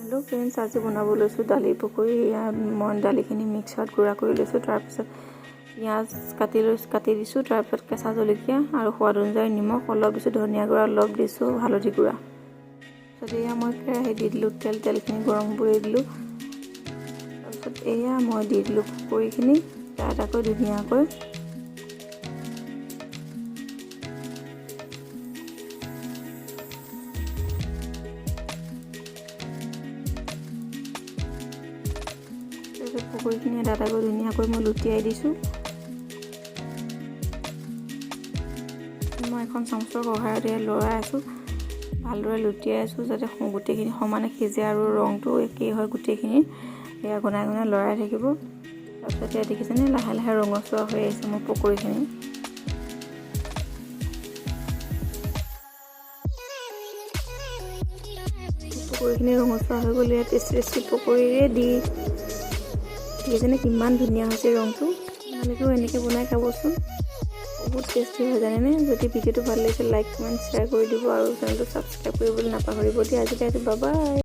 Hello friends, आज बनाब lasso दाली पकरी। मैं दालिखिनि मिक्सार गुड़ा कर लैसो। तारपिছত पियाज काटी दिसो। तारपिছত केঁচা जलकिया और स्वाद अनुसार निमख अलप दिसो, धनिया गुड़ा अलप दिसो, हालधि गुड़ा। तारपिছত एया मैं केराही दी दिलो तेलखिनि गरम কৰি दिलो। तारपिছত एया मैं दी दिलो पकरीखिनि ताको धुनियाকৈ। पकरीखिनि এটা এটাকৈ ধুনীয়াকৈ মই লুটিয়াই দিছোঁ। মই এখন চামুচৰ সহায়তে লৰাই আছোঁ, ভালদৰে লুটিয়াই আছোঁ যাতে গোটেইখিনি সমানে সিজে আৰু ৰংটো একেই হয় গোটেইখিনি। এয়া ঘনাই ঘনাই লৰাই থাকিব। তাৰপিছত এয়া দেখিছেনে লাহে লাহে ৰঙচুৱা হৈ আহিছে মোৰ পকৰীখিনি। পকৰীখিনি ৰঙচুৱা হৈ গ'ল। এয়া টেষ্টি টেষ্টি পকৰী ৰেডি। দেখিছেনে কিমান ধুনীয়া হৈছে ৰংটো। আপোনালোকেও এনেকৈ বনাই খাবচোন, বহুত টেষ্টি হয় জানেনে। যদি ভিডিঅ'টো ভাল লাগিছে লাইক কমেণ্ট শ্বেয়াৰ কৰি দিব আৰু চেনেলটো ছাবস্ক্ৰাইব কৰিবলৈ নাপাহৰিব। আজিলৈ বাই বাই।